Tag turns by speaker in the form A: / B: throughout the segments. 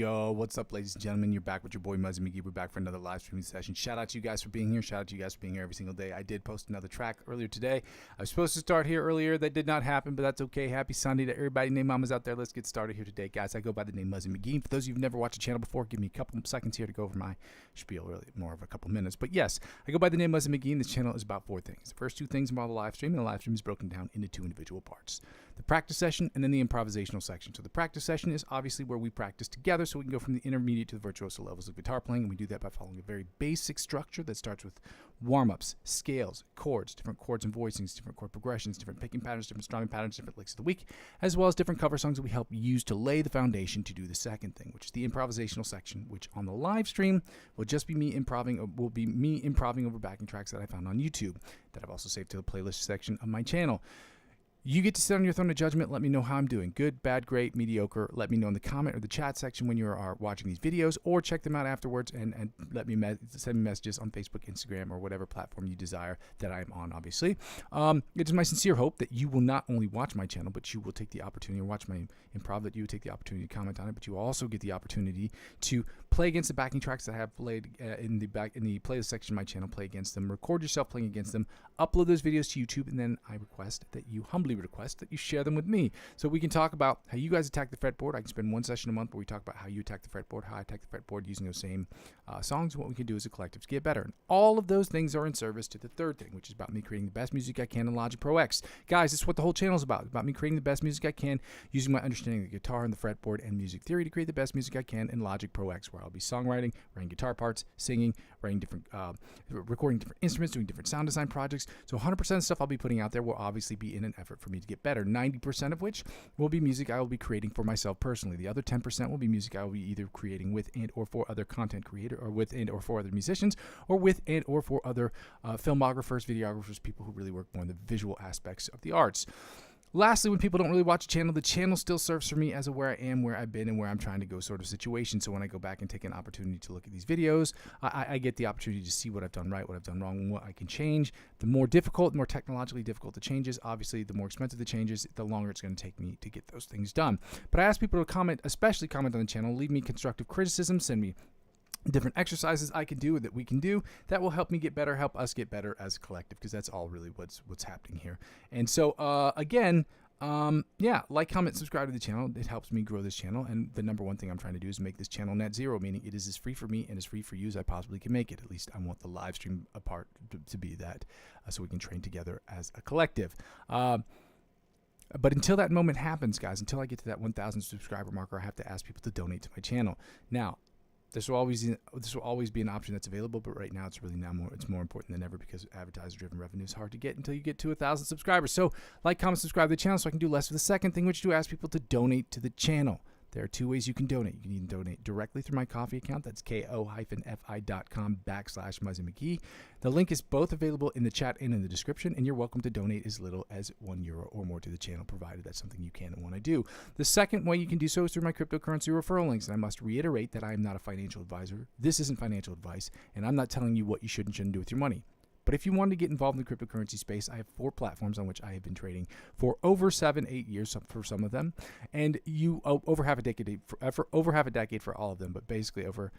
A: Yo, what's up, ladies and gentlemen? You're back with your boy Muzzy McGee. We're back for another live streaming session. Shout out to you guys for being here. Shout out to you guys for being here every single day. I did post another track earlier today. I was supposed to start here earlier. That did not happen, but that's okay. Happy Sunday to everybody named Mamas out there. Let's get started here today, guys. I go by the name Muzzy McGee. For those of you who've never watched the channel before, give me a couple seconds here to go over my spiel, really more of a couple minutes. But yes, I go by the name Muzzy McGee, and this channel is about four things. The first two things involve the live stream, and the live stream is broken down into two individual parts. The practice session and then the improvisational section. So the practice session is obviously where we practice together so we can go from the intermediate to the virtuoso levels of guitar playing, and we do that by following a very basic structure that starts with warm-ups, scales, chords, different chords and voicings, different chord progressions, different picking patterns, different strumming patterns, different licks of the week, as well as different cover songs that we help use to lay the foundation to do the second thing, which is the improvisational section, which on the live stream will just be me improvising over backing tracks that I found on YouTube that I've also saved to the playlist section of my channel. You get to sit on your throne of judgment. Let me know how I'm doing. Good, bad, great, mediocre. Let me know in the comment or the chat section when you are watching these videos, or check them out afterwards and let me send me messages on Facebook, Instagram, or whatever platform you desire that I'm on, obviously. It is my sincere hope that you will not only watch my channel, but you will take the opportunity to watch my improv, that you will take the opportunity to comment on it, but you will also get the opportunity to play against the backing tracks that I have played in the playlist section of my channel, play against them, record yourself playing against them, upload those videos to YouTube, and then I request that you humbly request that you share them with me so we can talk about how you guys attack the fretboard. I can spend one session a month where we talk about how you attack the fretboard, how I attack the fretboard using those same songs, and what we can do as a collective to get better. And all of those things are in service to the third thing, which is about me creating the best music I can in Logic Pro X. Guys, this is what the whole channel is about. It's about me creating the best music I can using my understanding of the guitar and the fretboard and music theory to create the best music I can in Logic Pro X, where I'll be songwriting, writing guitar parts, singing, writing different, recording different instruments, doing different sound design projects. So 100% of the stuff I'll be putting out there will obviously be in an effort for me to get better. 90% of which will be music I will be creating for myself personally. The other 10% will be music I will be either creating with and or for other content creator, or with and or for other musicians, or with and or for other filmographers, videographers, people who really work more in the visual aspects of the arts. Lastly, when people don't really watch the channel still serves for me as a where I am, where I've been, and where I'm trying to go sort of situation. So when I go back and take an opportunity to look at these videos, I get the opportunity to see what I've done right, what I've done wrong, and what I can change. The more difficult, the more technologically difficult the changes, obviously, the more expensive the changes, the longer it's going to take me to get those things done. But I ask people to comment, especially comment on the channel, leave me constructive criticism, send me different exercises I can do, that we can do, that will help me get better, help us get better as a collective, because that's all really what's happening here. And so again, yeah, like, comment, subscribe to the channel. It helps me grow this channel, and the number one thing I'm trying to do is make this channel net zero, meaning it is as free for me and as free for you as I possibly can make it. At least I want the live stream part to be that, so we can train together as a collective. But until that moment happens, guys, until I get to that 1,000 subscriber marker, I have to ask people to donate to my channel. Now, this will always be an option that's available, but right now it's more important than ever, because advertiser-driven revenue is hard to get until you get to 1,000 subscribers. So, like, comment, subscribe to the channel so I can do less of the second thing, which is to ask people to donate to the channel. There are two ways you can donate. You can either donate directly through my Ko-fi account. That's ko-fi.com/Muzzy McGee. The link is both available in the chat and in the description, and you're welcome to donate as little as €1 or more to the channel, provided that's something you can and want to do. The second way you can do so is through my cryptocurrency referral links, and I must reiterate that I am not a financial advisor. This isn't financial advice, and I'm not telling you what you should and shouldn't do with your money. But if you want to get involved in the cryptocurrency space, I have 4 platforms on which I have been trading for over 7-8 years for some of them, and over half a decade for all of them, but basically over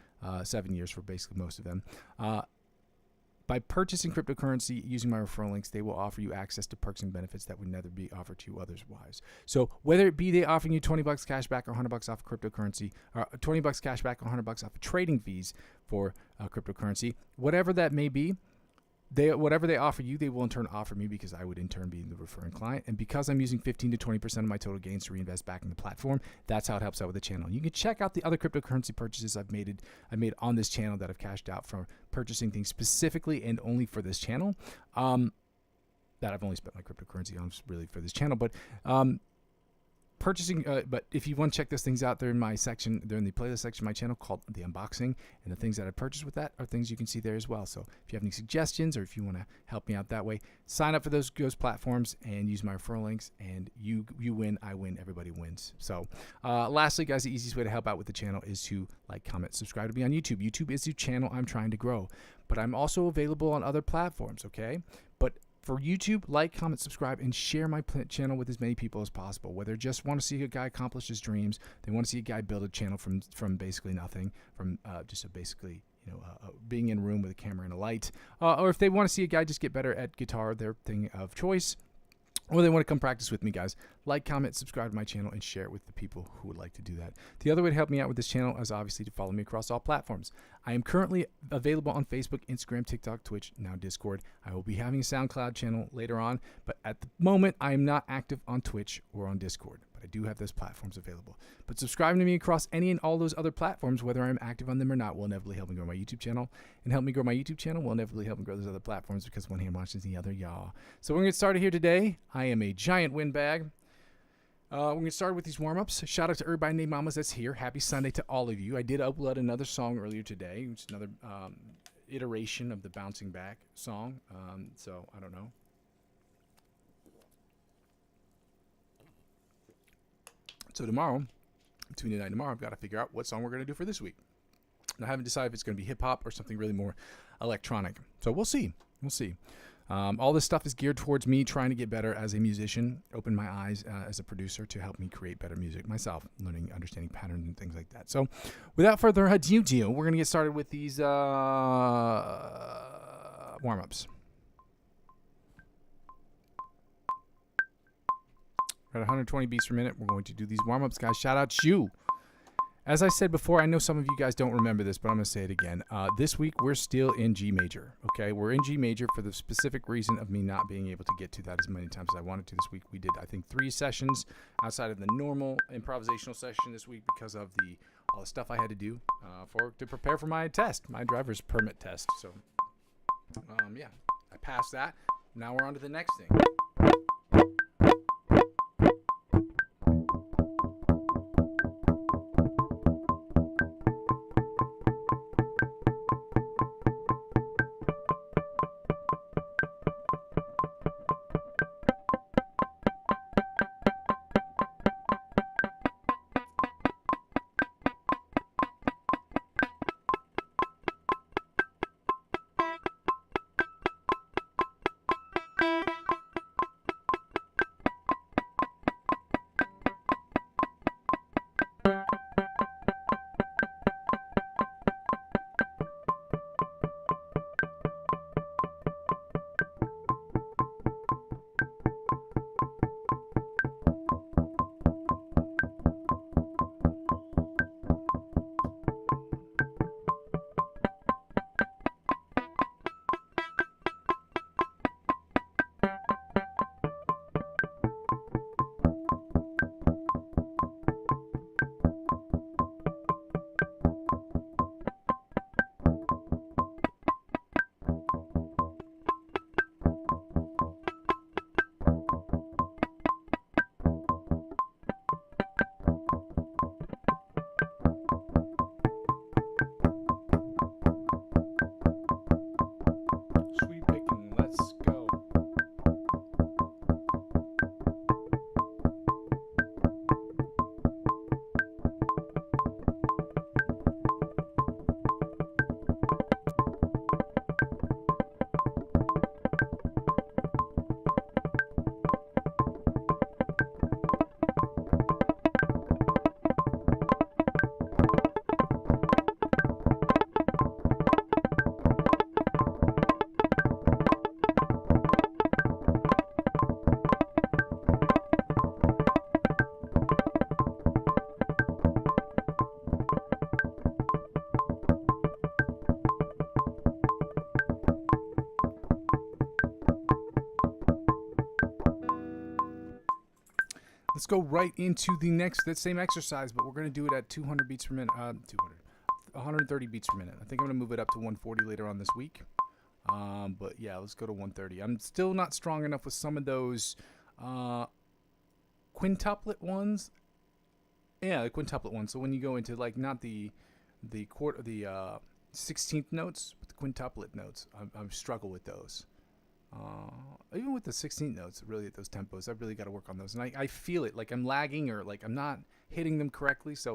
A: 7 years for basically most of them. By purchasing cryptocurrency using my referral links, they will offer you access to perks and benefits that would never be offered to you otherwise. So whether it be they offering you $20 cash back or $100 off of cryptocurrency, or $20 cash back or $100 off of trading fees for cryptocurrency, whatever that may be, whatever they offer you, they will in turn offer me, because I would in turn be the referring client. And because I'm using 15 to 20% of my total gains to reinvest back in the platform, that's how it helps out with the channel. You can check out the other cryptocurrency purchases I've made on this channel that I've cashed out from purchasing things specifically and only for this channel. That I've only spent my cryptocurrency on really for this channel, but but if you want to check those things out, they're in my section. They're in the playlist section of my channel called the unboxing, and the things that I purchased with that are things you can see there as well. So if you have any suggestions, or if you want to help me out that way, sign up for those platforms and use my referral links, and you win, I win, everybody wins. So lastly, guys, the easiest way to help out with the channel is to like, comment, subscribe to me on YouTube. YouTube is the channel I'm trying to grow, but I'm also available on other platforms, okay? But For YouTube, like, comment, subscribe, and share my channel with as many people as possible. Whether just want to see a guy accomplish his dreams, they want to see a guy build a channel from basically nothing, from basically being in a room with a camera and a light, or if they want to see a guy just get better at guitar, their thing of choice, or they want to come practice with me, guys, like, comment, subscribe to my channel, and share it with the people who would like to do that. The other way to help me out with this channel is obviously to follow me across all platforms. I am currently available on Facebook, Instagram, TikTok, Twitch, now Discord. I will be having a SoundCloud channel later on, but at the moment, I am not active on Twitch or on Discord. But I do have those platforms available. But subscribing to me across any and all those other platforms, whether I'm active on them or not, will inevitably help me grow my YouTube channel. And help me grow my YouTube channel will inevitably help me grow those other platforms, because one hand watches the other, y'all. So we're going to get started here today. I am a giant windbag. We're going to start with these warm-ups. Shout out to everybody named Mamas that's here. Happy Sunday to all of you. I did upload another song earlier today. It's another iteration of the Bouncing Back song. So I don't know. So tomorrow, between tonight and tomorrow, I've got to figure out what song we're going to do for this week. And I haven't decided if it's going to be hip-hop or something really more electronic. So we'll see. We'll see. All this stuff is geared towards me trying to get better as a musician, open my eyes as a producer to help me create better music myself, learning, understanding patterns and things like that. So without further ado, we're going to get started with these warm-ups. We're at 120 beats per minute. We're going to do these warm-ups, guys. Shout out to you. As I said before, I know some of you guys don't remember this, but I'm going to say it again. This week, we're still in G major, okay? We're in G major for the specific reason of me not being able to get to that as many times as I wanted to this week. We did, I think, 3 sessions outside of the normal improvisational session this week because of all the stuff I had to do to prepare for my test, my driver's permit test. So, yeah, I passed that. Now we're on to the next thing. Let's go right into that same exercise, but we're going to do it at 200 beats per minute. 130 beats per minute. I think I'm going to move it up to 140 later on this week. But yeah, let's go to 130. I'm still not strong enough with some of those quintuplet ones. Yeah, the quintuplet ones. So when you go into like not the 16th notes, but the quintuplet notes, I struggle with those. Even with the 16th notes, really at those tempos, I've really got to work on those. And I feel it, like I'm lagging or like I'm not hitting them correctly. So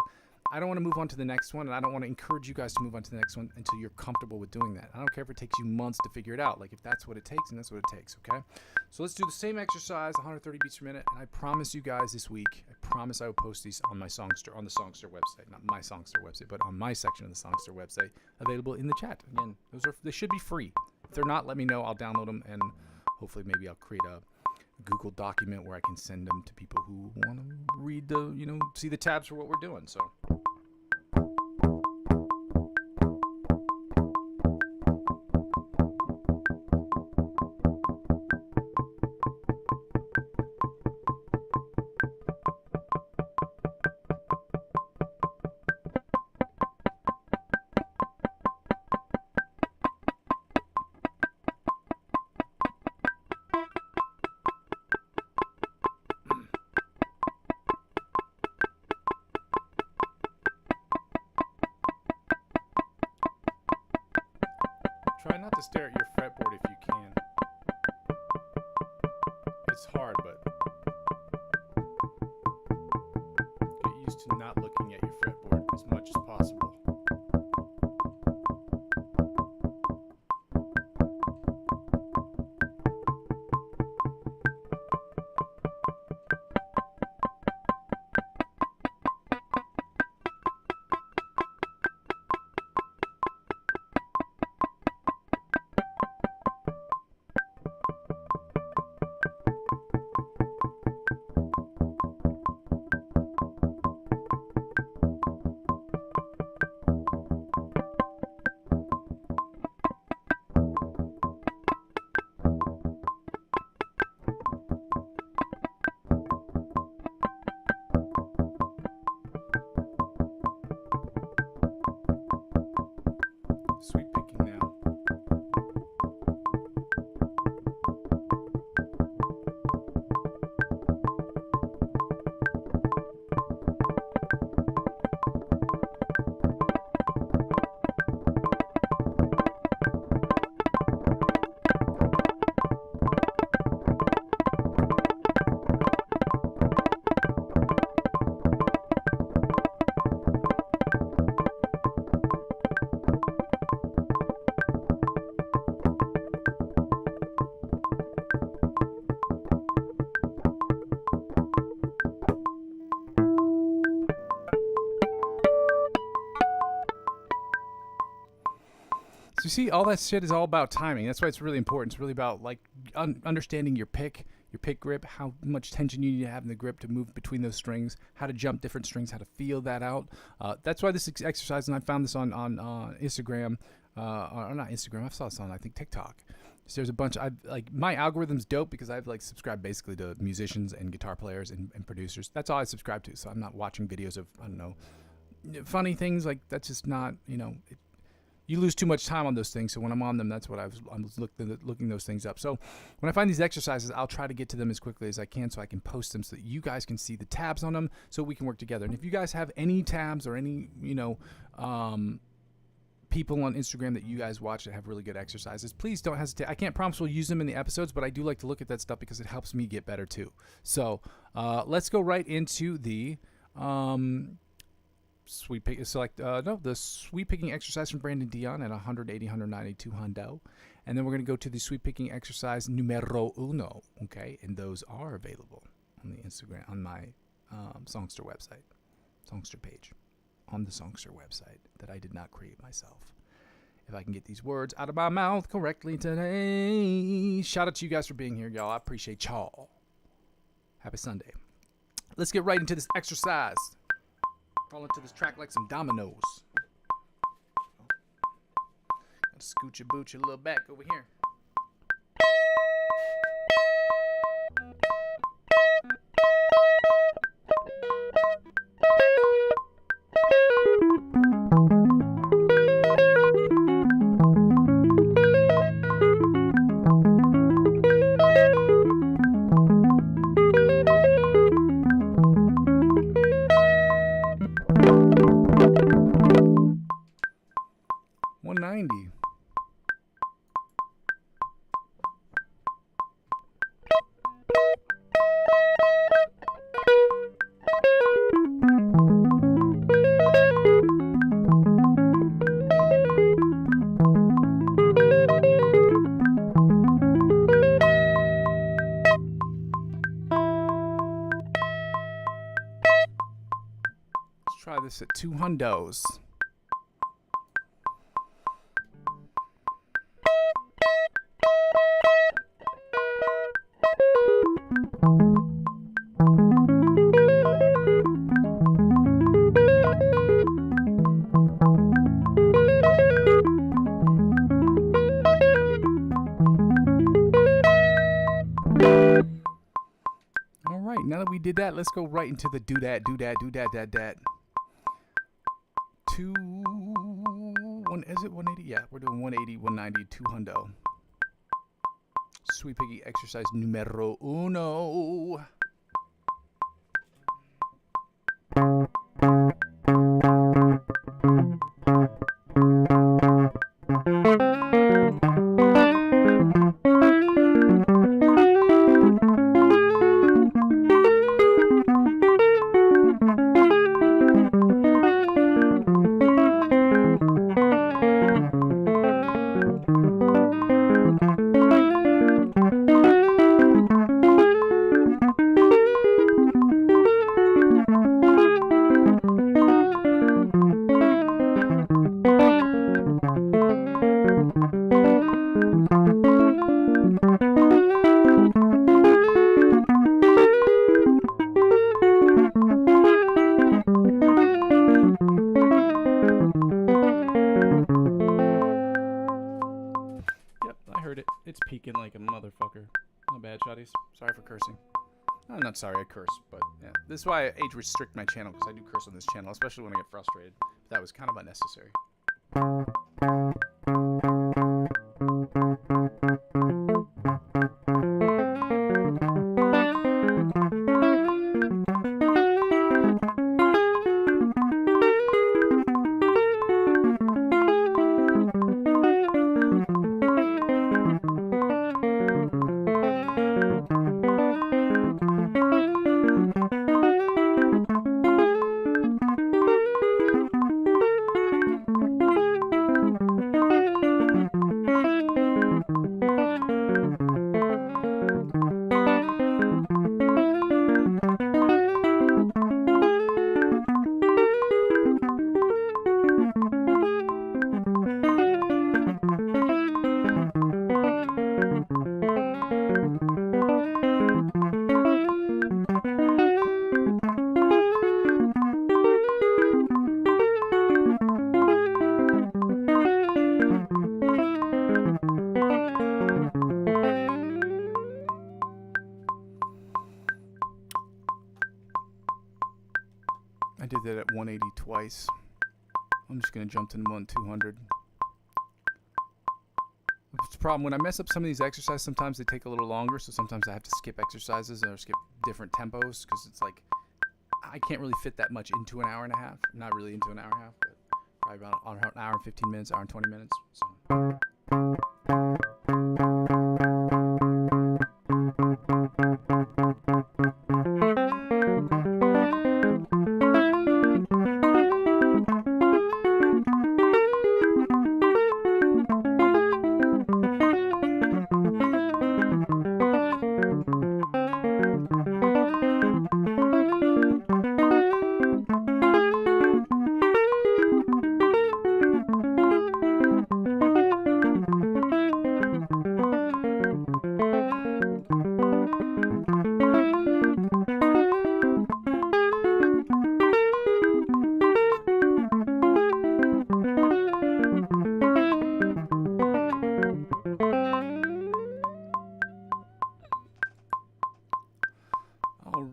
A: I don't want to move on to the next one, and I don't want to encourage you guys to move on to the next one until you're comfortable with doing that. I don't care if it takes you months to figure it out. Like, if that's what it takes, and that's what it takes, okay? So let's do the same exercise, 130 beats per minute, and I promise you guys this week, I promise I will post these on my Songster, on the Songster website. Not my Songster website, but on my section of the Songster website, available in the chat. Again, they should be free. If they're not, let me know. I'll download them, and hopefully maybe I'll create a Google document where I can send them to people who want to read see the tabs for what we're doing. So. Try not to stare at your fretboard if you can. It's hard, but get used to not looking at your fretboard as much as possible. Sweep picking now. So you see, all that shit is all about timing. That's why it's really important. It's really about like understanding your pick grip, how much tension you need to have in the grip to move between those strings, how to jump different strings, how to feel that out. That's why this exercise, and I found this on Instagram, or not Instagram. I saw this on, I think, TikTok. So there's a bunch. My algorithm's dope because I've like subscribed basically to musicians and guitar players and producers. That's all I subscribe to. So I'm not watching videos of, I don't know, funny things. Like, that's just not, you lose too much time on those things. So when I'm on them, that's what I was looking those things up. So when I find these exercises, I'll try to get to them as quickly as I can so I can post them so that you guys can see the tabs on them so we can work together. And if you guys have any tabs or any, people on Instagram that you guys watch that have really good exercises, please don't hesitate. I can't promise we'll use them in the episodes, but I do like to look at that stuff because it helps me get better too. So let's go right into the the sweep picking exercise from Brandon Dion at 180, 192 hundo. And then we're going to go to the sweep picking exercise numero uno. Okay, and those are available on the Instagram, on my Songster website, Songster page, on the Songster website that I did not create myself. If I can get these words out of my mouth correctly today. Shout out to you guys for being here, y'all. I appreciate y'all. Happy Sunday. Let's get right into this exercise. Fall into this track like some dominoes. Gotta scoot your booch a little back over here. this at 2 hundos. Now that we did that, let's go right into the do that. 180? Yeah, we're doing 180, 190, 2 hundo. Sweet Piggy exercise numero uno. It's peaking like a motherfucker. My bad, shotties. Sorry for cursing. I'm not sorry I curse, but yeah. This is why I age restrict my channel, because I do curse on this channel, especially when I get frustrated. But that was kind of unnecessary. I did that at 180 twice. I'm just going to jump to 200. It's a problem. When I mess up some of these exercises, sometimes they take a little longer, so sometimes I have to skip exercises or skip different tempos because it's like I can't really fit that much into an hour and a half. Not really into an hour and a half, but probably about an hour and 15 minutes, hour and 20 minutes. So.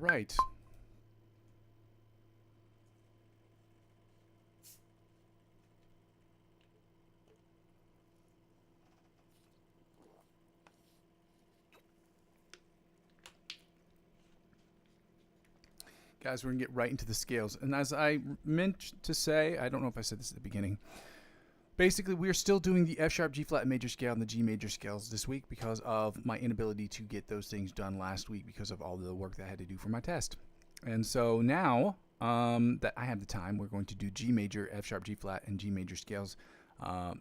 A: Right. Guys, we're going to get right into the scales. And as I meant to say, I don't know if I said this at the beginning, basically we're still doing the F sharp, G flat major scale and the G major scales this week because of my inability to get those things done last week because of all the work that I had to do for my test. And so now that I have the time, we're going to do G major, F sharp, G flat, and G major scales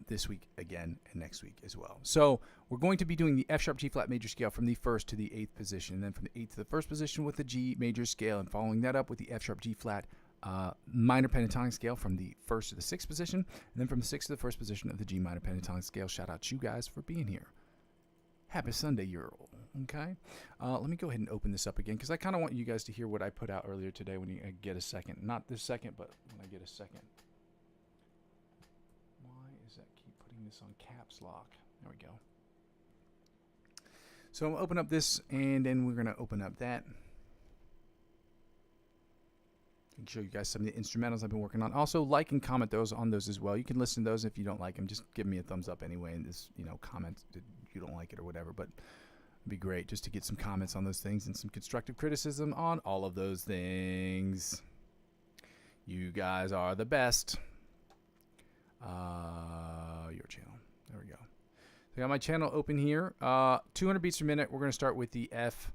A: this week again and next week as well. So we're going to be doing the F sharp, G flat major scale from the 1st to the 8th position, and then from the 8th to the 1st position with the G major scale, and following that up with the F sharp, G flat minor pentatonic scale from the 1st to the 6th position, and then from the 6th to the 1st position of the G minor pentatonic scale. Shout out to you guys for being here. Happy Sunday, Ural. Okay, let me go ahead and open this up again because I kind of want you guys to hear what I put out earlier today when you get a second. Not this second, but when I get a second. Why is that keep putting this on caps lock? There we go. So I'm going to open up this, and then we're going to open up that. I can show you guys some of the instrumentals I've been working on. Also, like and comment those on those as well. You can listen to those if you don't like them. Just give me a thumbs up anyway, and just comment if you don't like it or whatever. But it'd be great just to get some comments on those things and some constructive criticism on all of those things. You guys are the best. Your channel. There we go. So I got my channel open here. 200 beats per minute. We're going to start with the F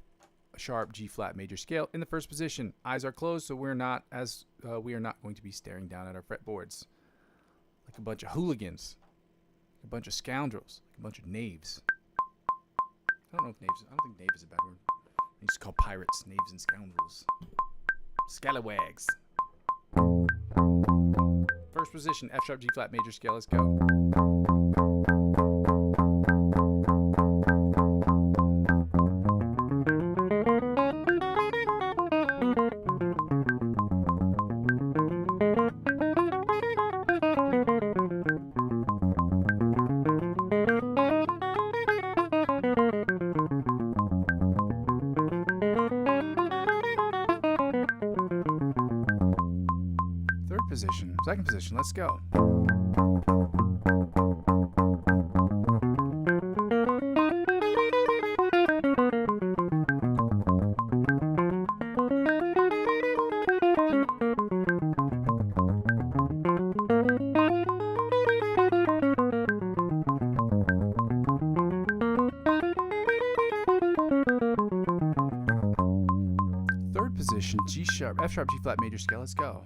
A: sharp G flat major scale in the 1st position. Eyes are closed, so we are not going to be staring down at our fretboards like a bunch of hooligans, like a bunch of scoundrels, like a bunch of knaves. I don't think knave is a bad word. They used to call pirates knaves and scoundrels. Scalawags. 1st position, F sharp G flat major scale. Let's go. Position, 2nd position, let's go. 3rd position, G sharp, F sharp G flat major scale, let's go.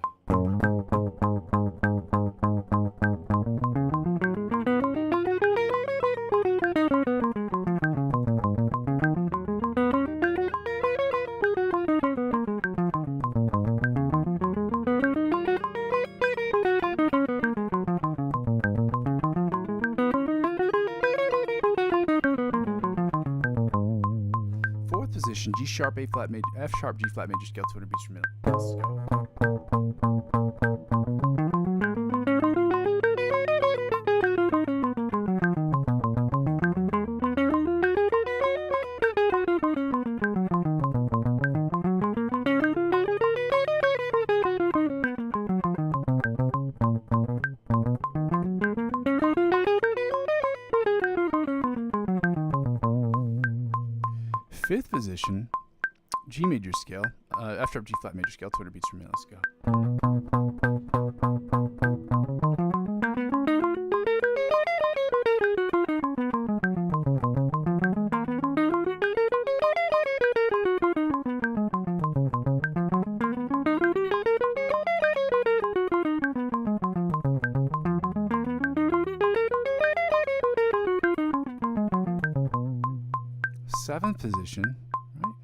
A: 4th position, G sharp A flat major, F sharp G flat major scale, 200 beats per minute. Let's go. 5th position, G major scale, F sharp G flat major scale, 200 beats per minute. Let's go. 7th position, right?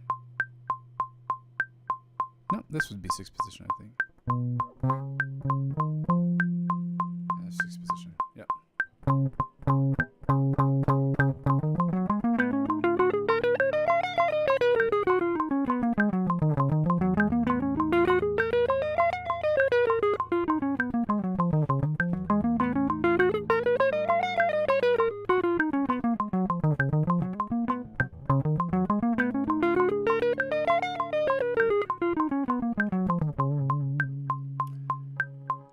A: No, this would be 6th position, I think. 6th position, yep.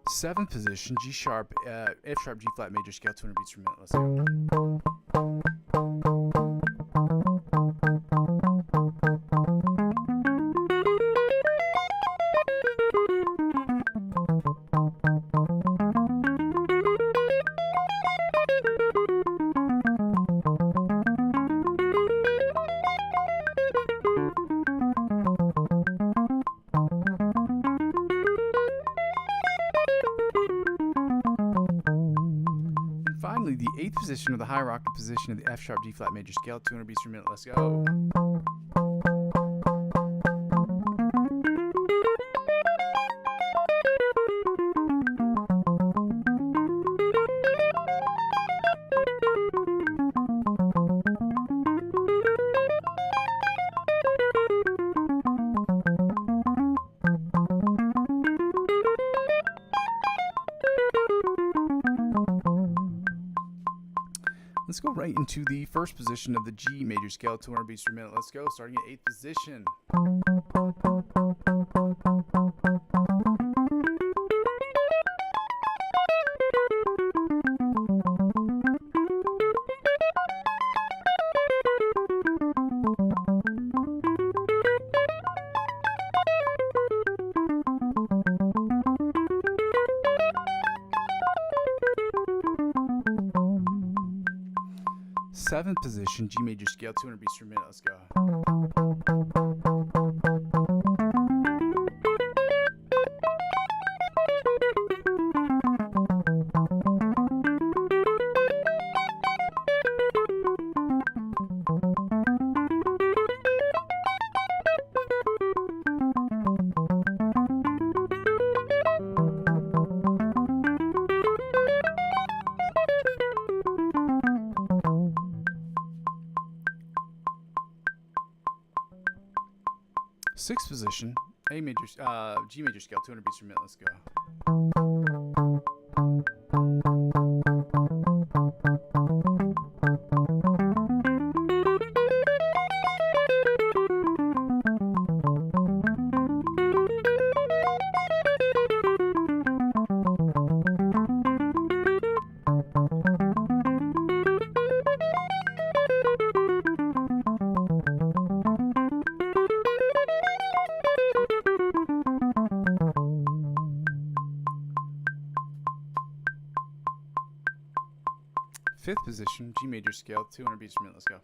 A: Seventh position, G sharp, F sharp, G flat major scale, 200 beats per minute. Let's go. Finally, the 8th position of the high rocket position of the F sharp, G flat major scale, 200 beats per minute. Let's go. Let's go right into the first position of the G major scale, 200 beats per minute. Let's go, starting at 8th position. Seventh position, G major scale, 200 beats per minute. Let's go. Sixth position, G major scale, 200 beats per minute. Let's go. Fifth position, G major scale, 200 beats per minute. Let's go.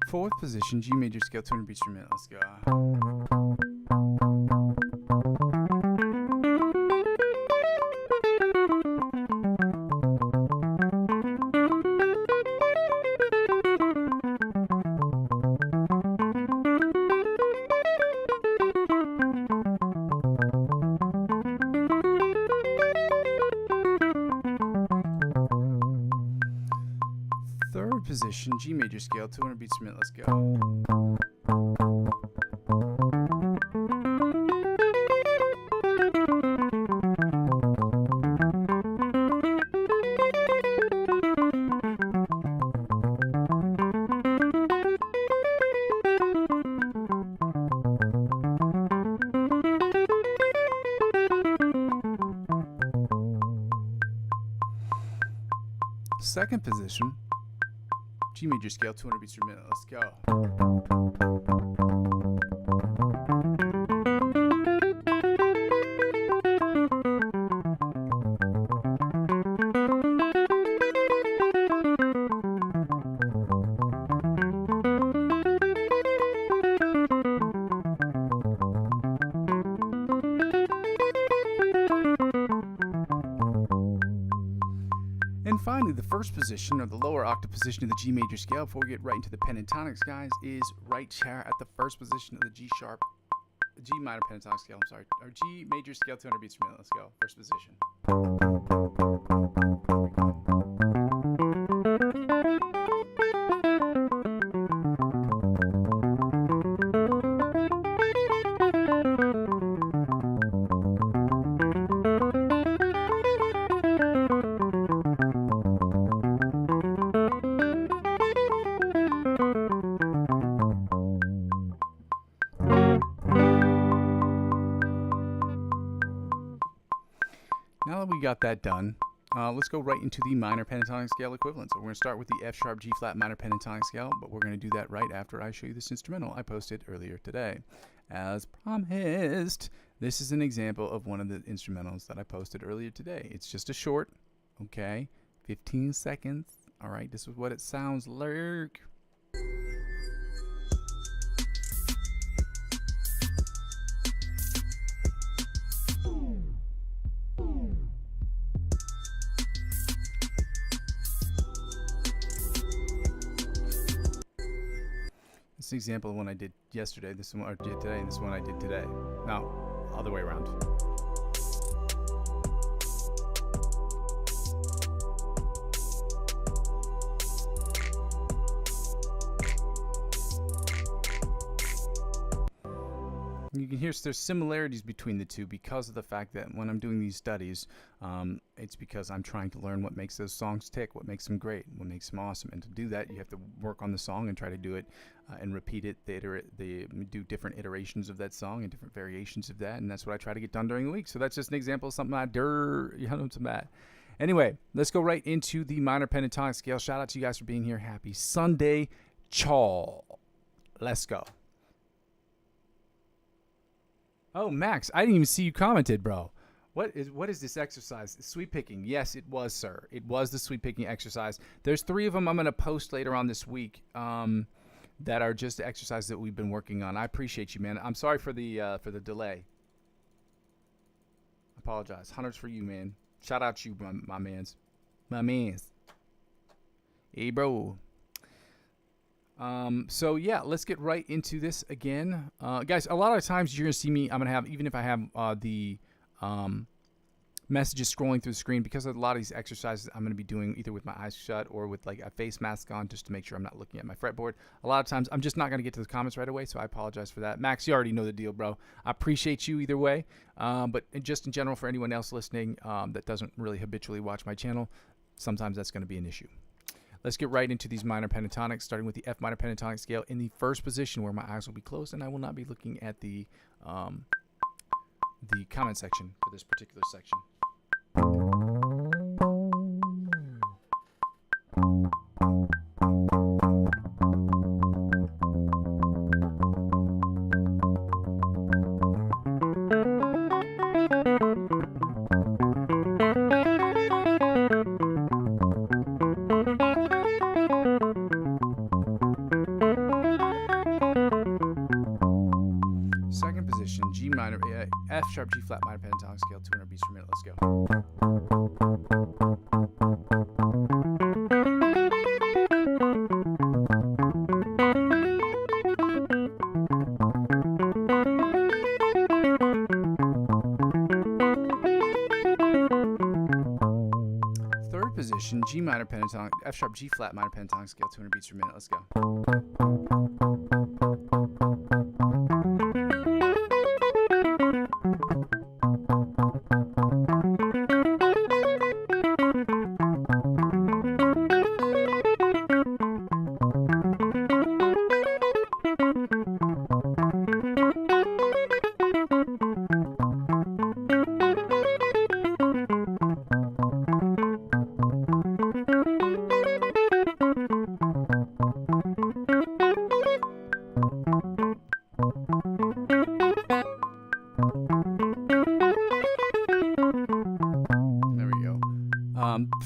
A: Fourth position, G major scale, 200 beats per minute. Let's go. Third position, G major scale, 200 beats per minute. Let's go. Second position, G major scale, 200 beats per minute. Let's go. And finally, the first position, or the lower octave position of the G major scale, before we get right into the pentatonics, guys, is right chair at the first position of the G minor pentatonic scale, or G major scale, 200 beats per minute. Let's go. First position. Now that we got that done, let's go right into the minor pentatonic scale equivalent. So we're going to start with the F sharp G flat minor pentatonic scale, but we're going to do that right after I show you this instrumental I posted earlier today. As promised, this is an example of one of the instrumentals that I posted earlier today. It's just a short, okay, 15 seconds. All right, this is what it sounds like. This is an example of one I did yesterday. This one I did today, and this one I did today. No, other way around. You can hear there's similarities between the two because of the fact that when I'm doing these studies, it's because I'm trying to learn what makes those songs tick, what makes them great, what makes them awesome. And to do that, you have to work on the song and try to do it and repeat it. They do different iterations of that song and different variations of that, and that's what I try to get done during the week. So that's just an example of something I do. You know, some bad. Anyway, let's go right into the minor pentatonic scale. Shout out to you guys for being here. Happy Sunday, chaw. Let's go. Oh, Max, I didn't even see you commented, bro. What is this exercise? Sweep picking. Yes, it was, sir. It was the sweep picking exercise. There's 3 of them I'm going to post later on this week that are just the exercises that we've been working on. I appreciate you, man. I'm sorry for the delay. Apologize. Hunters for you, man. Shout out to you, my mans. My mans. Hey, bro. So yeah, let's get right into this again. Guys, a lot of times you're going to see me, I'm going to have, even if I have the messages scrolling through the screen, because of a lot of these exercises I'm going to be doing either with my eyes shut or with like a face mask on just to make sure I'm not looking at my fretboard. A lot of times I'm just not going to get to the comments right away, so I apologize for that. Max, you already know the deal, bro. I appreciate you either way. But just in general, for anyone else listening that doesn't really habitually watch my channel, sometimes that's going to be an issue. Let's get right into these minor pentatonics, starting with the F minor pentatonic scale in the first position where my eyes will be closed and I will not be looking at the comment section for this particular section. Second position, G minor, F sharp, G flat minor pentatonic scale, 200 beats per minute. Let's go. Third position, G minor pentatonic, F sharp, G flat minor pentatonic scale, 200 beats per minute. Let's go.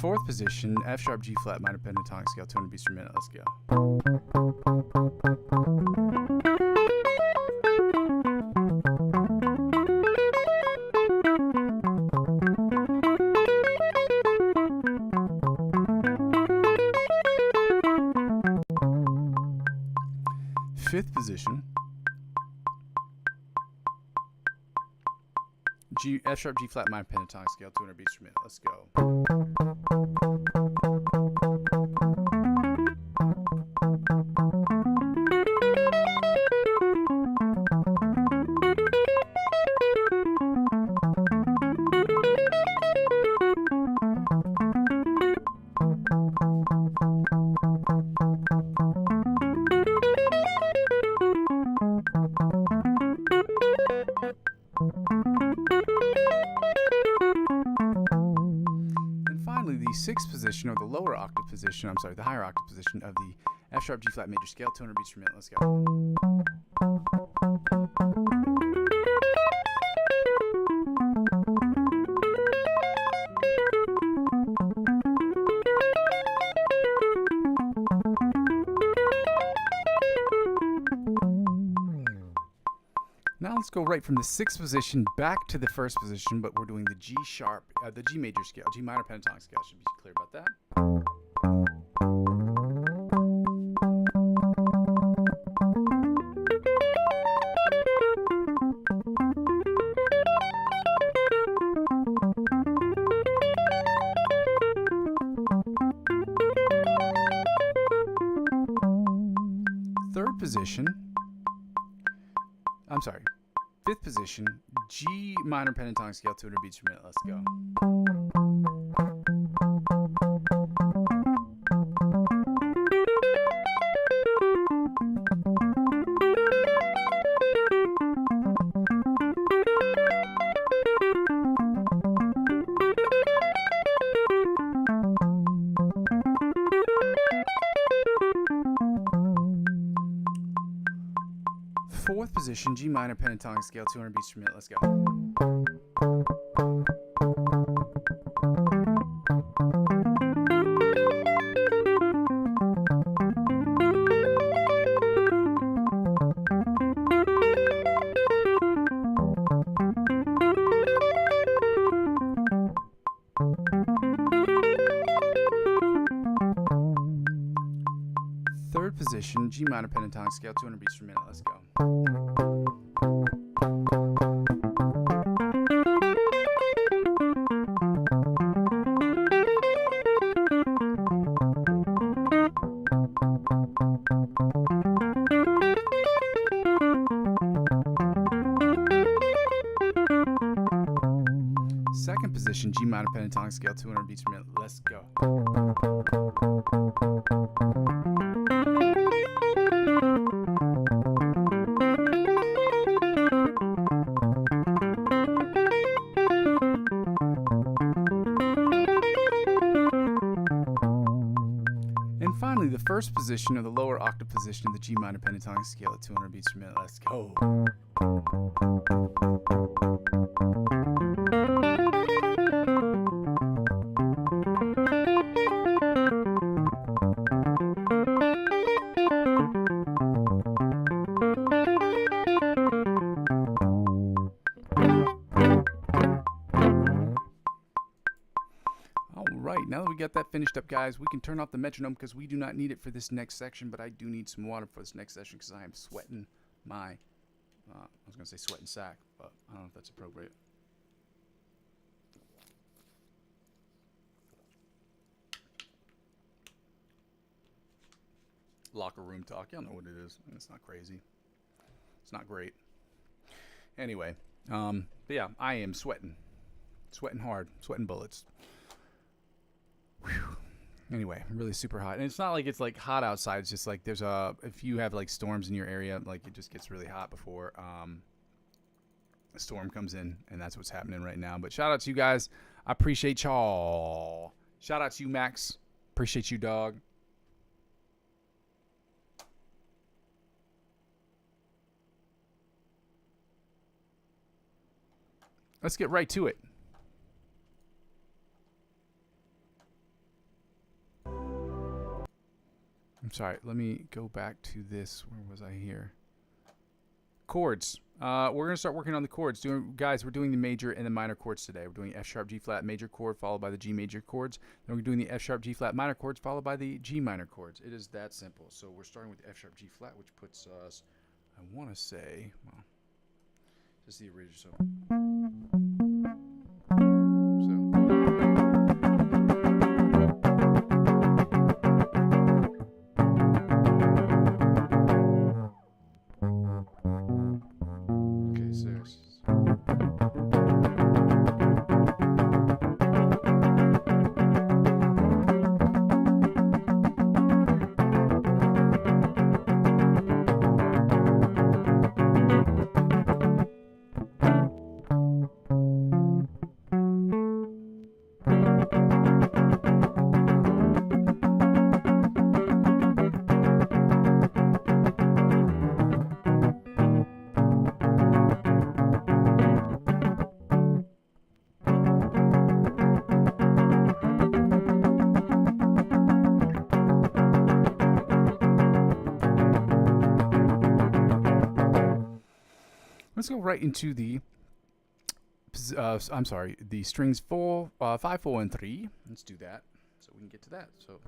A: Fourth position, F sharp, G flat minor pentatonic scale, 200 beats per minute. Let's go. Fifth position, F sharp, G flat minor pentatonic scale, 200 beats per minute. Let's go. Sixth position, or the lower octave position, I'm sorry, the higher octave position of the F sharp, G flat major scale, 200 beats per minute. Let's go. Now let's go right from the sixth position back to the first position, but we're doing the G sharp, the G major scale, G minor pentatonic scale. Should be clear about that. position, fifth position, G minor pentatonic scale, 200 beats per minute. Let's go. Fourth position, G minor pentatonic scale, 200 beats per minute. Let's go. Third position, G minor pentatonic scale, 200 beats per minute. Let's go. Second position, G minor pentatonic scale, 200 beats per minute. Let's go. And finally, the first position, or the lower octave position of the G minor pentatonic scale at 200 beats per minute. Let's go. Alright, now that we got that finished up, guys, we can turn off the metronome because we do not need it for this next section, but I do need some water for this next section because I am sweating my, I was going to say sweating sack, but I don't know if that's appropriate. Locker room talk, y'all know what it is. It's not crazy. It's not great. Anyway, but yeah, I am sweating. Sweating hard. Sweating bullets. Whew. Anyway, really super hot. And it's not like it's like hot outside. It's just like there's if you have like storms in your area, like it just gets really hot before a storm comes in, and that's what's happening right now. But shout out to you guys. I appreciate y'all. Shout out to you, Max. Appreciate you, dog. Let's get right to it. I'm sorry, let me go back to this. Where was I here? Chords. We're going to start working on the chords. Guys, we're doing the major and the minor chords today. We're doing F sharp, G flat major chord followed by the G major chords. Then we're doing the F sharp, G flat minor chords followed by the G minor chords. It is that simple. So we're starting with the F sharp, G flat, which puts us, I want to say, well, this is the original. So let's go right into the, the strings 4, 5, 4, and 3. Let's do that so we can get to that. So.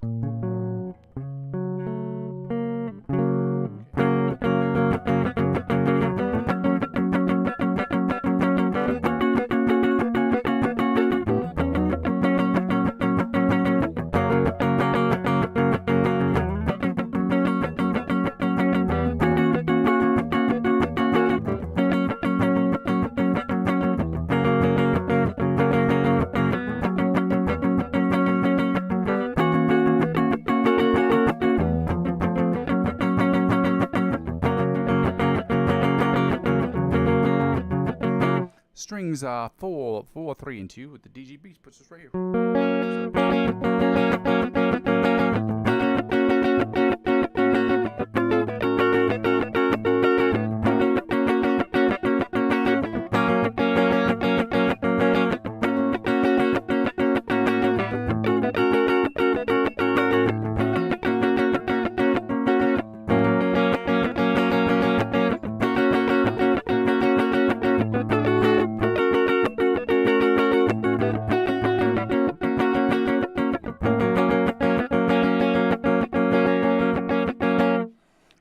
A: strings 4, 3, and 2 with the DG beats. Puts us right here.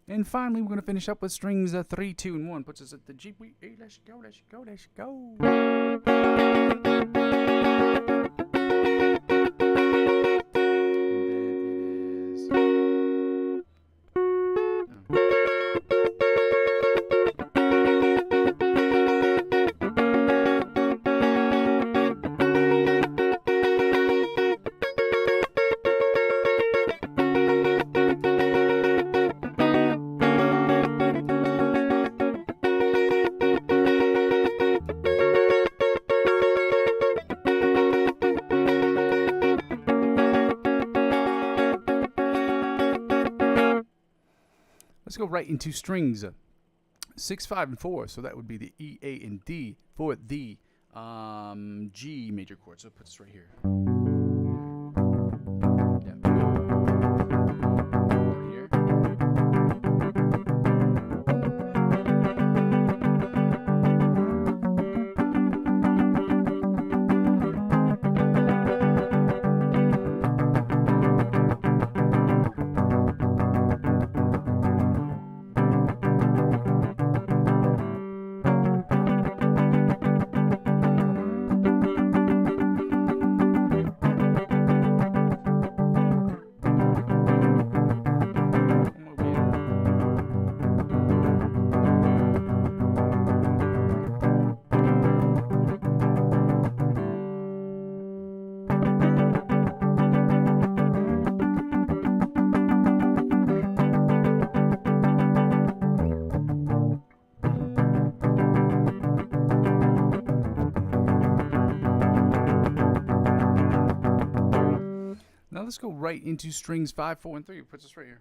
A: And finally, we're going to finish up with strings 3, 2, and 1. Puts us at the G. Hey, let's go, let's go, let's go. Let's go right into strings 6, 5, and 4. So that would be the E, A, and D for the G major chord. So it puts us right here. Now let's go right into strings 5, 4, and 3. It puts us right here.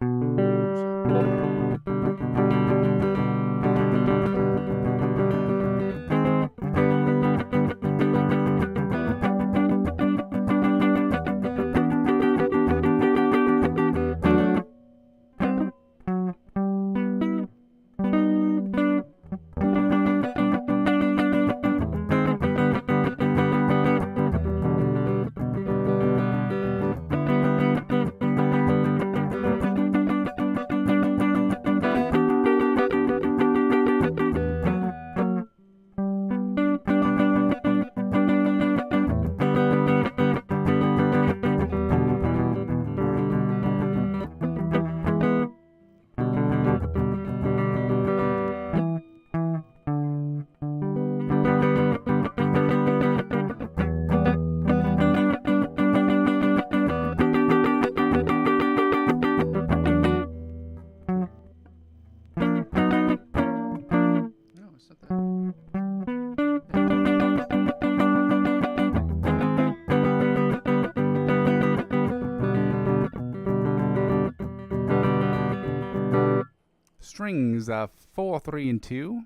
A: Strings 4, 3, and 2.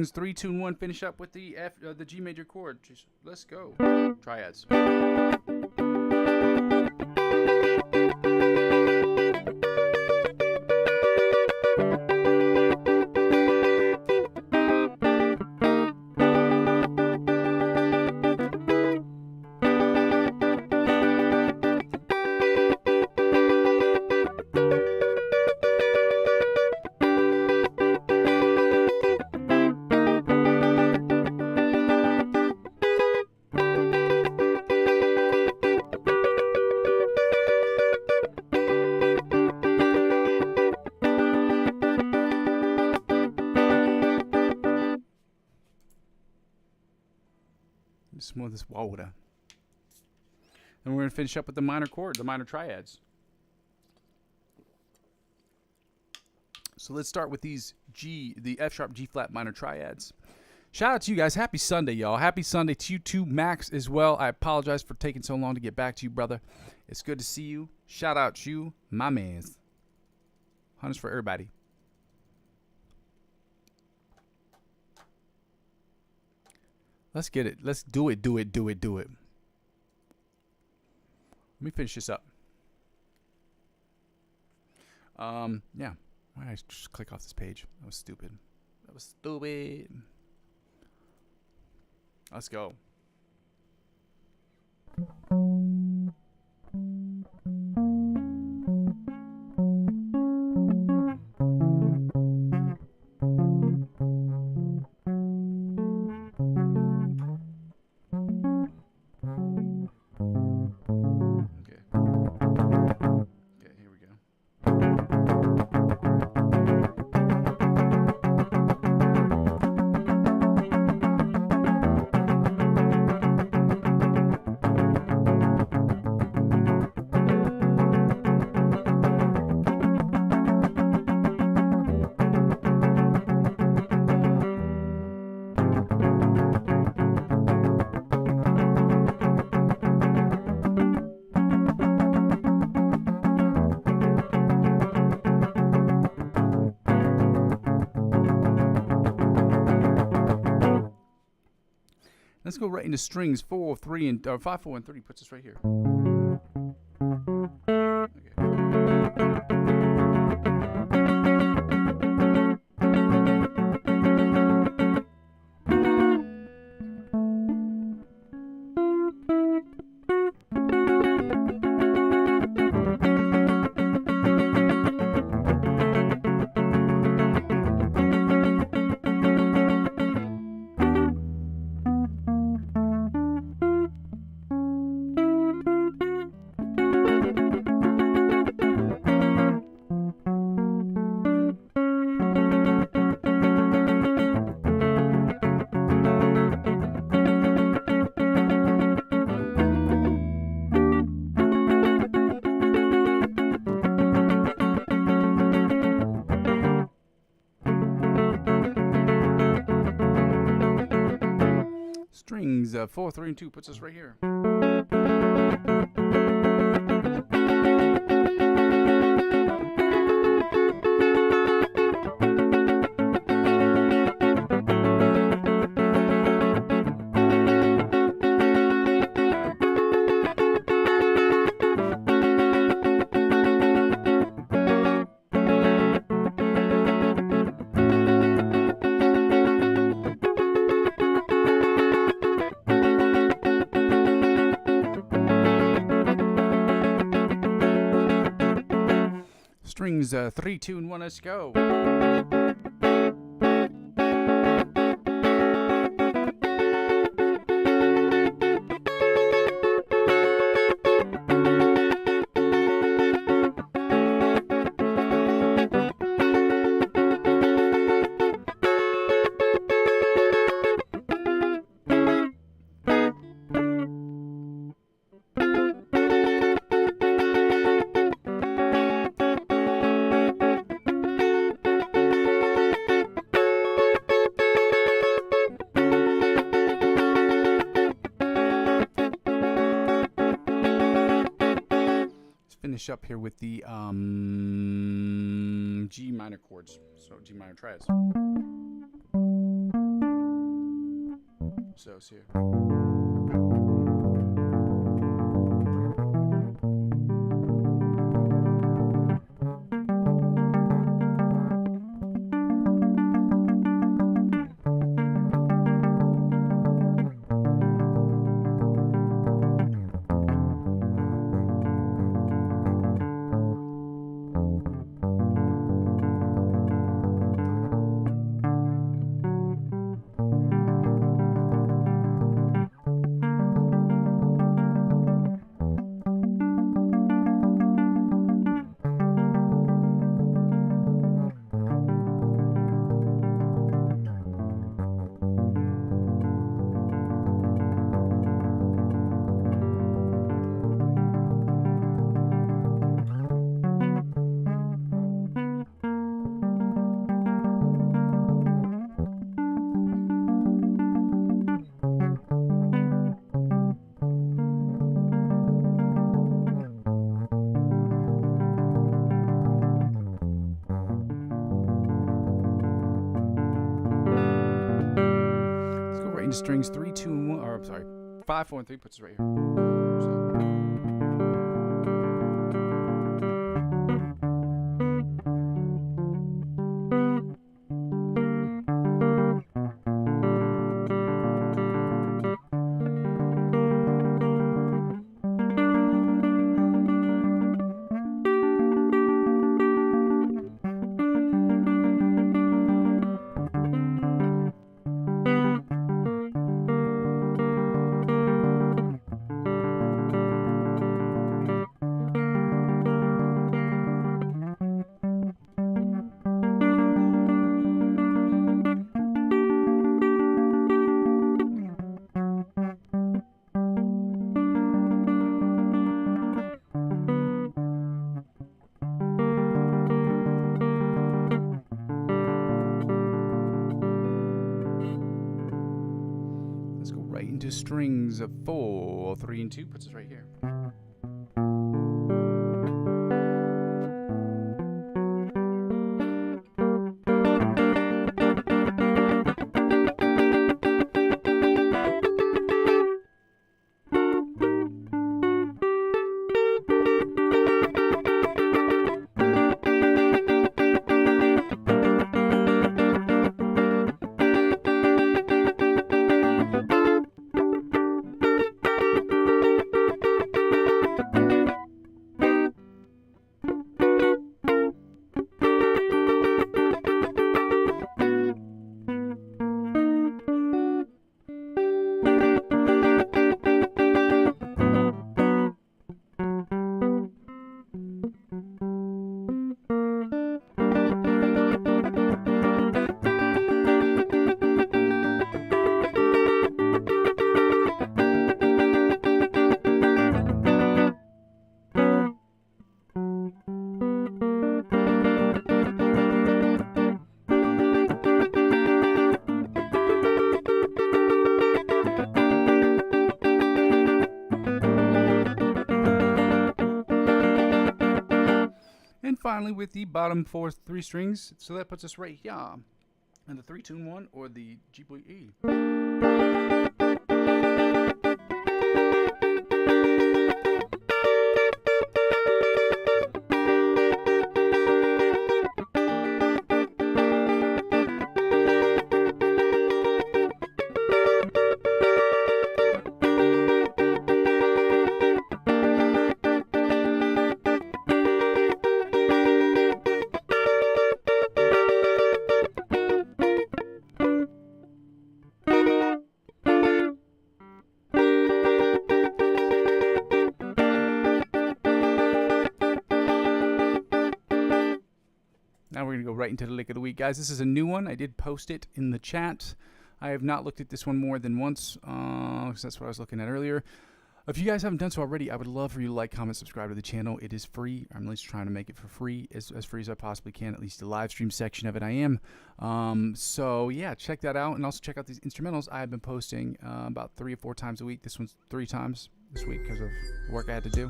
A: strings, 3, 2, and 1. Finish up with the the G major chord. Just, let's go. Triads. Smooth this water. And we're going to finish up with the minor chord, the minor triads. So let's start with these the F sharp, G flat minor triads. Shout out to you guys. Happy Sunday, y'all. Happy Sunday to you too, Max, as well. I apologize for taking so long to get back to you, brother. It's good to see you. Shout out to you, my mans. Hunters for everybody. Let's get it. Let's do it. Let me finish this up. Yeah. Why did I just click off this page? That was stupid. Let's go. Let's go right into strings 4, 3, and 5, 4, and 3. Puts us right here. Strings 4, 3, and 2 puts us right here. Strings 3, 2, and 1. Let's go. Finish up here with the G minor chords, so G minor triads. So it's here. Into strings 3, 2, and 1, or I'm sorry, 5, 4, and 3 puts us right here. Into strings of 4, 3, and 2 puts us right here. Finally, with the bottom 4 3 strings, so that puts us right here in the 3 tune 1 or the G boy E. Now we're going to go right into the lick of the week. Guys, this is a new one. I did post it in the chat. I have not looked at this one more than once, because that's what I was looking at earlier. If you guys haven't done so already, I would love for you to like, comment, subscribe to the channel. It is free. I'm at least trying to make it for free, as free as I possibly can, at least the live stream section of it I am. So yeah, check that out, and also check out these instrumentals I have been posting about 3 or 4 times a week. This one's 3 times this week because of the work I had to do.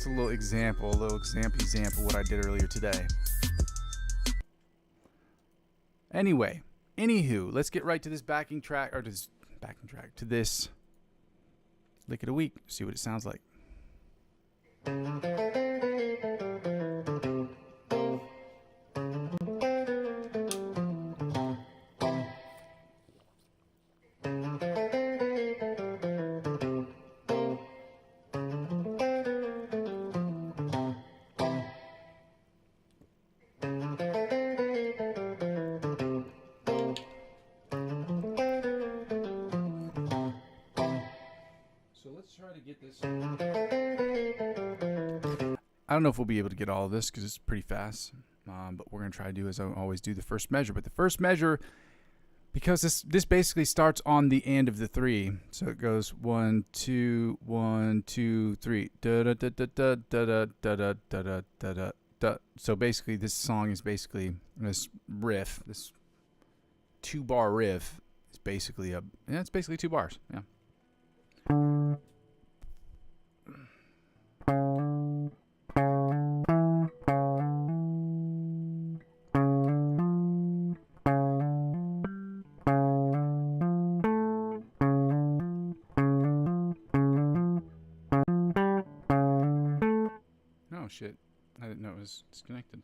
A: That's a little example what I did earlier today. Anyway, anywho, let's get right to this backing track, to this lick of the week. See what it sounds like. I don't know if we'll be able to get all of this because it's pretty fast, but we're going to try to do as I always do, the first measure. But the first measure, because this basically starts on the end of the three, so it goes 1 2 1 2 3 da da da da da da da da da da da. So basically, this song is basically this riff, this 2-bar riff. It's basically it's basically 2 bars. Yeah. Oh shit, I didn't know it was disconnected.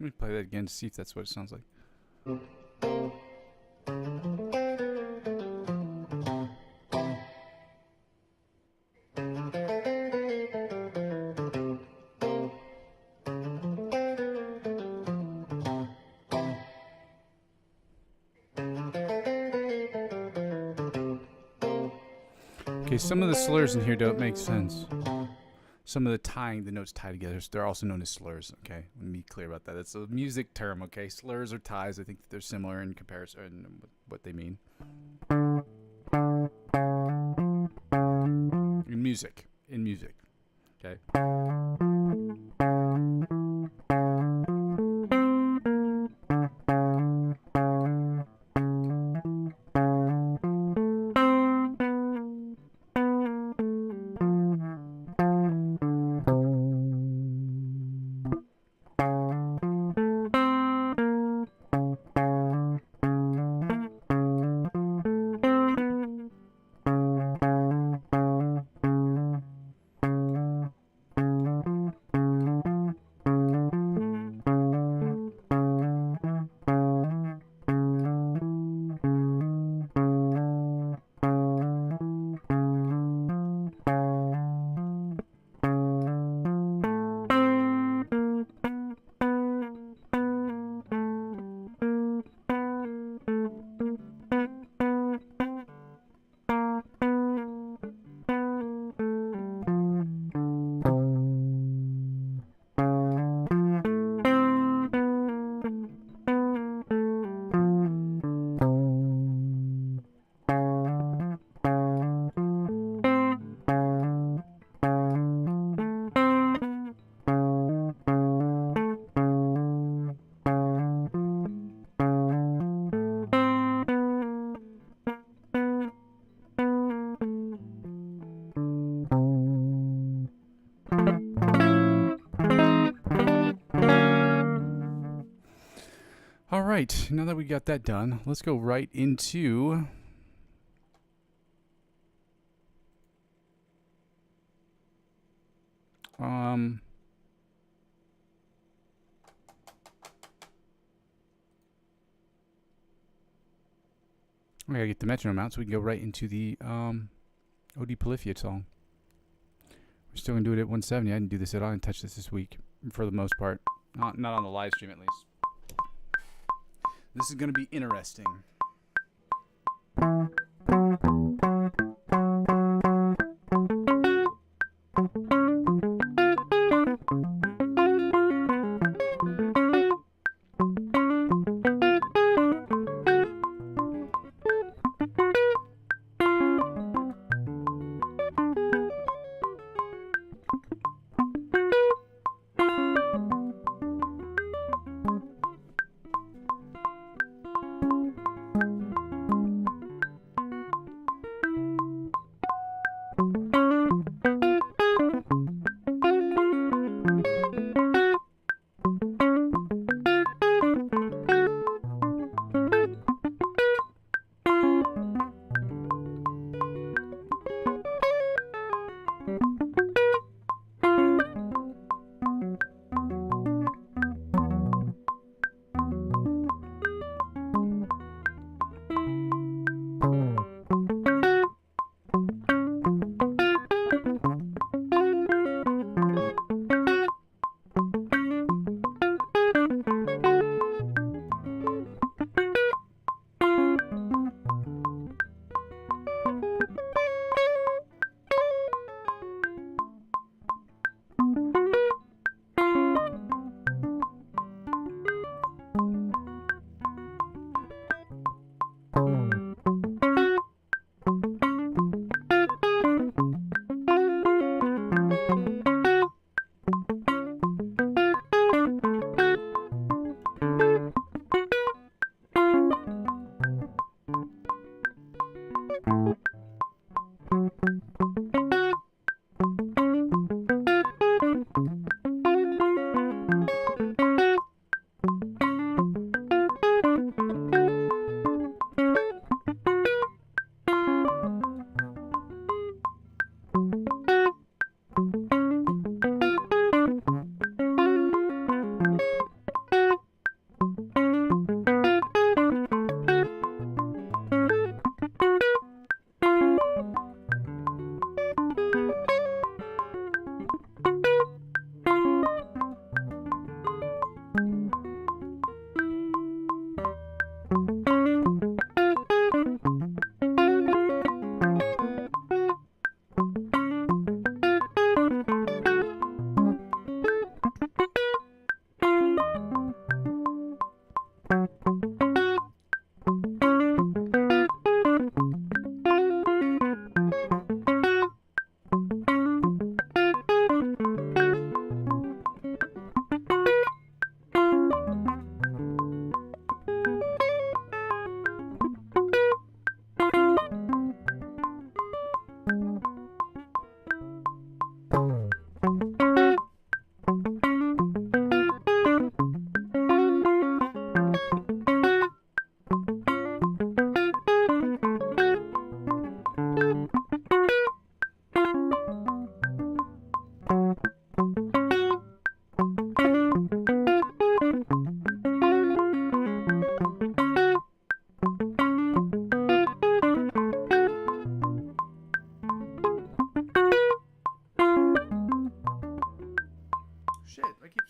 A: Let me play that again to see if that's what it sounds like. Okay, some of the slurs in here don't make sense. Some of the notes tie together, so they're also known as slurs. Okay, let me be clear about that. It's a music term. Okay, slurs or ties. I think they're similar in comparison in what they mean. In music. Okay. right, now that we got that done, let's go right into I gotta get the metronome out so we can go right into the O.D. Polyphia song. We're still gonna do it at 170. I didn't do this at all. I didn't touch this week for the most part. Not on the live stream at least. This is gonna be interesting.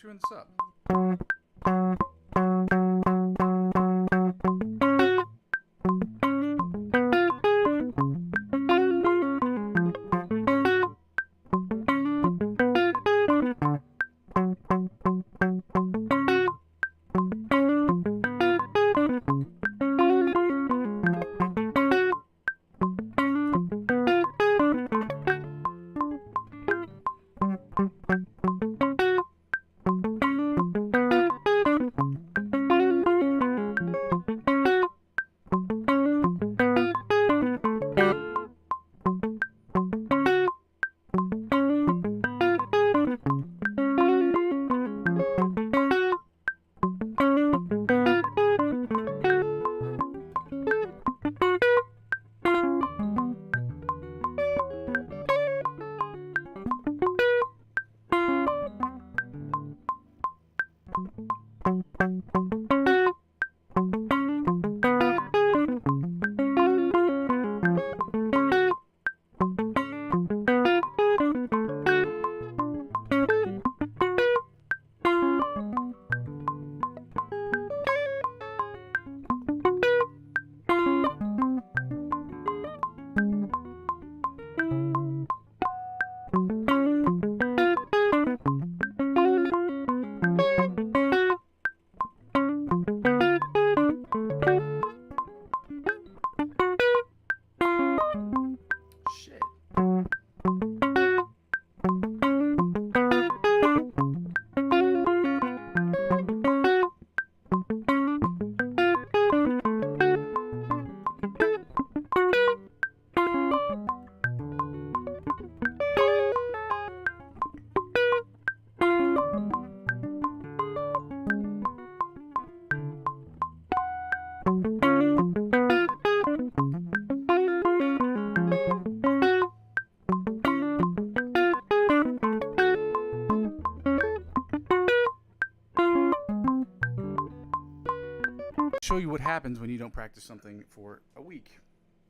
A: screwing this up? show you what happens when you don't practice something for a week.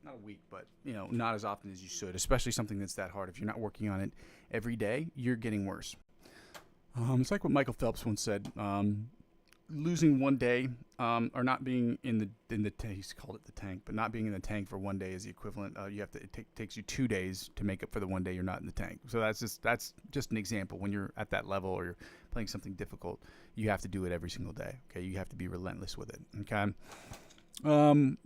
A: Not a week, but, not as often as you should, especially something that's that hard. If you're not working on it every day, you're getting worse. It's like what Michael Phelps once said. Losing one day, or not being in the he's called it the tank, but not being in the tank for one day is the equivalent. It takes you 2 days to make up for the one day you're not in the tank. So that's just an example. When you're at that level or you're playing something difficult, you have to do it every single day. Okay, you have to be relentless with it. Okay.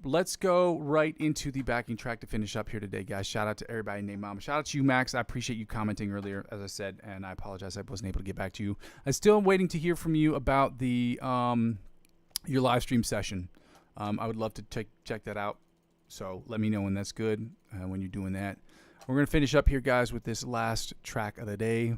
A: Let's go right into the backing track to finish up here today, guys. Shout out to everybody named Mama. Shout out to you, Max. I appreciate you commenting earlier, as I said, and I apologize I wasn't able to get back to you. I'm still waiting to hear from you about the your live stream session. I would love to check that out. So let me know when that's good, when you're doing that. We're going to finish up here, guys, with this last track of the day,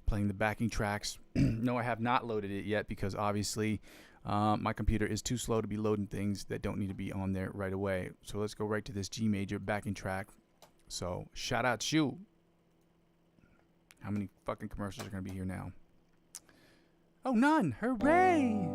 A: playing the backing tracks. No, I have not loaded it yet because obviously my computer is too slow to be loading things that don't need to be on there right away. So let's go right to this G major backing track. So shout out to you. How many fucking commercials are going to be here now? Oh, none. Hooray.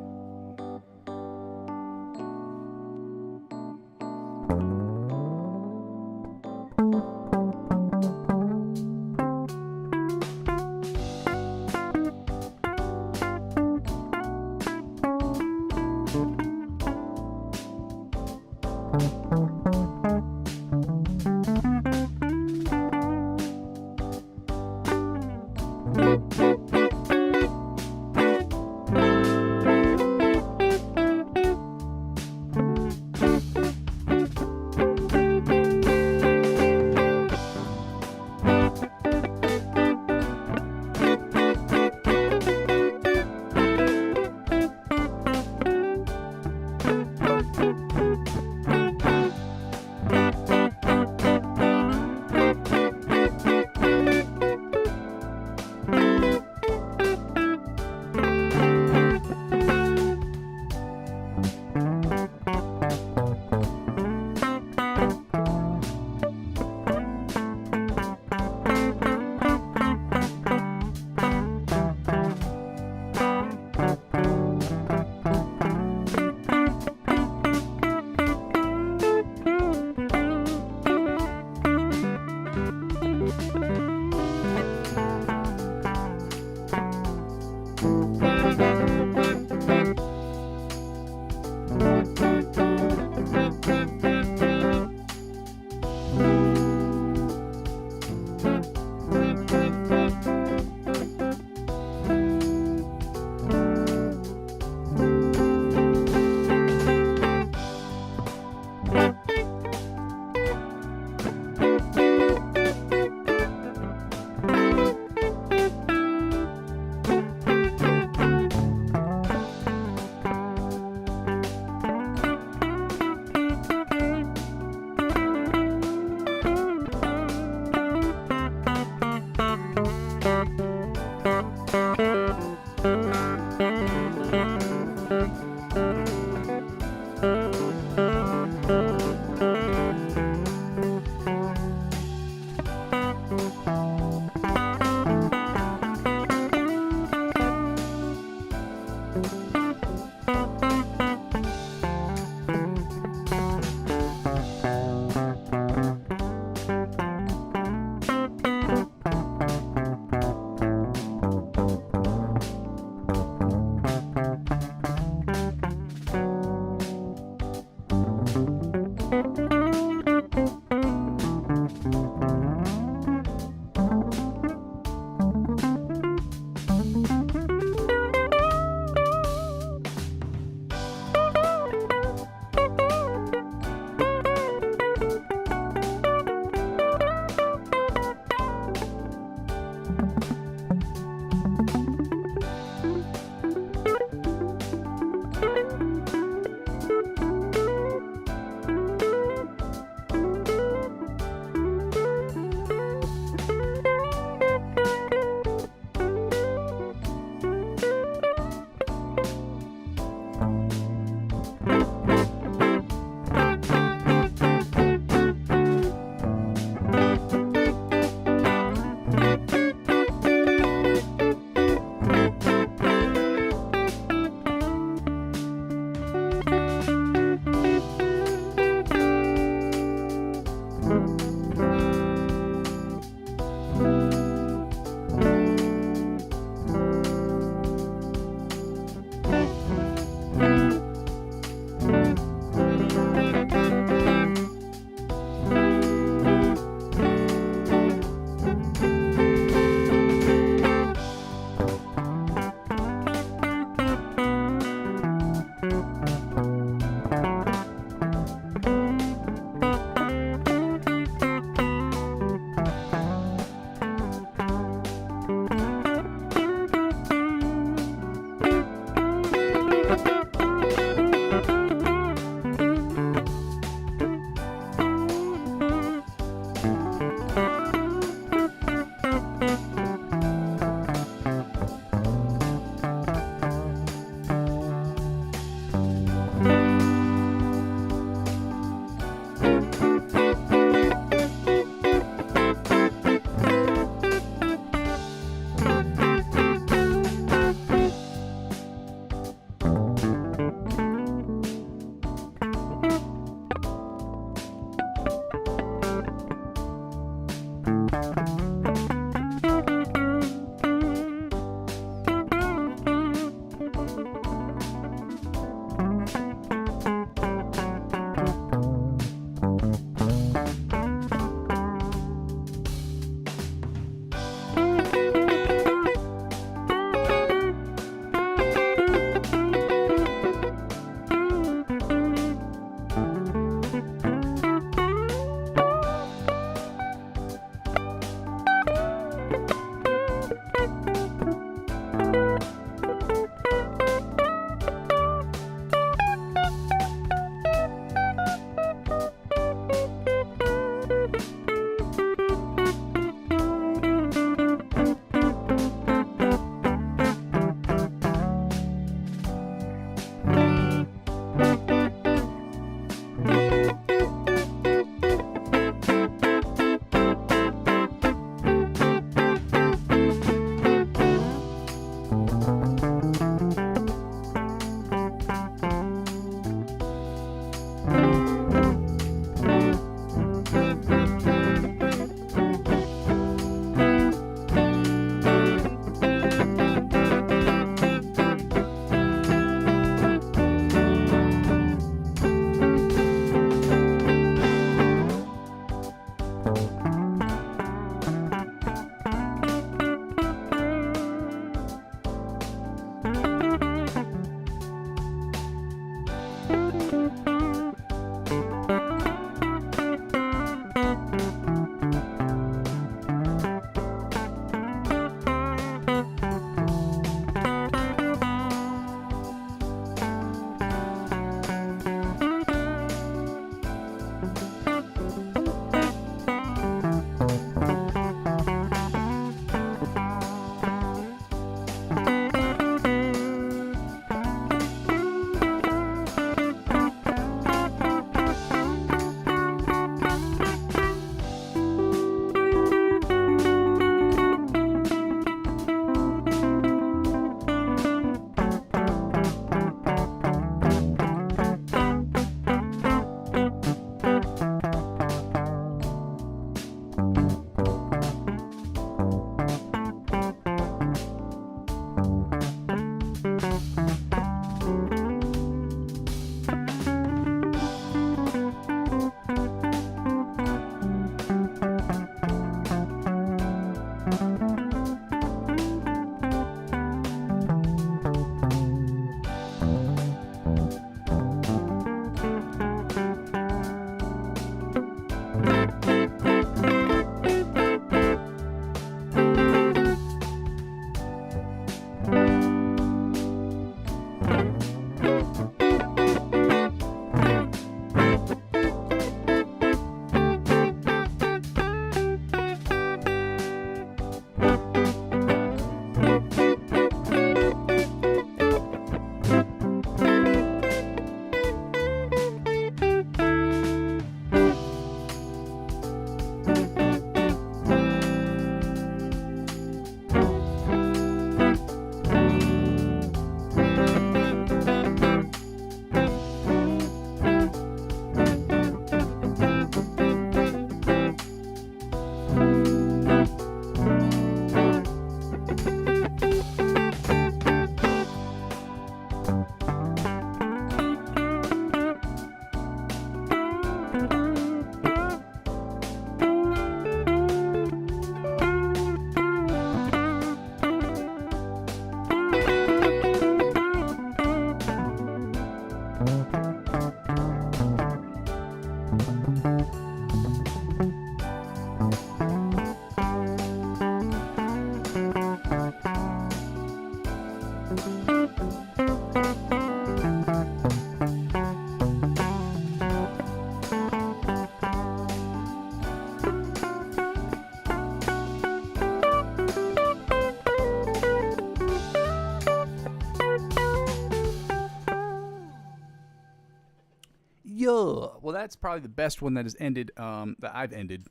A: Well, that's probably the best one that has ended, that I've ended.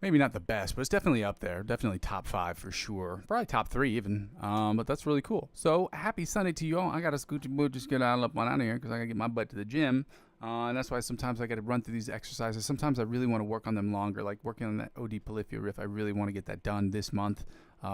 A: Maybe not the best, but it's definitely up there. Definitely top 5 for sure. Probably top 3 even. But that's really cool. So happy Sunday to you all. I got to scooch and just get out of here because I got to get my butt to the gym. And that's why sometimes I got to run through these exercises. Sometimes I really want to work on them longer, like working on that OD Polyphia riff. I really want to get that done this month.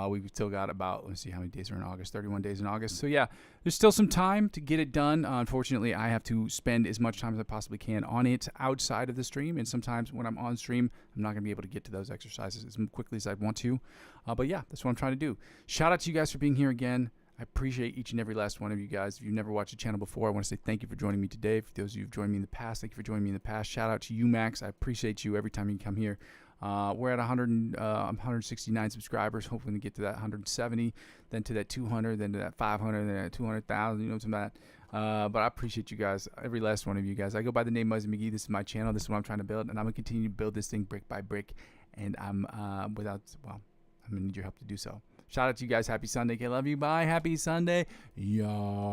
A: We've still got about, let's see how many days are in August, 31 days in August. So yeah, there's still some time to get it done. Unfortunately, I have to spend as much time as I possibly can on it outside of the stream. And sometimes when I'm on stream, I'm not going to be able to get to those exercises as quickly as I'd want to. But yeah, that's what I'm trying to do. Shout out to you guys for being here again. I appreciate each and every last one of you guys. If you've never watched the channel before, I want to say thank you for joining me today. For those of you who've joined me in the past, thank you for joining me in the past. Shout out to you, Max. I appreciate you every time you come here. We're at 169 subscribers, hoping to get to that 170, then to that 200, then to that 500, then that 200,000, you know, some of that. But I appreciate you guys, every last one of you guys. I go by the name Muzzy McGee. This is my channel. This is what I'm trying to build, and I'm going to continue to build this thing brick by brick. And I'm I'm going to need your help to do so. Shout out to you guys. Happy Sunday. I love you. Bye. Happy Sunday. Y'all.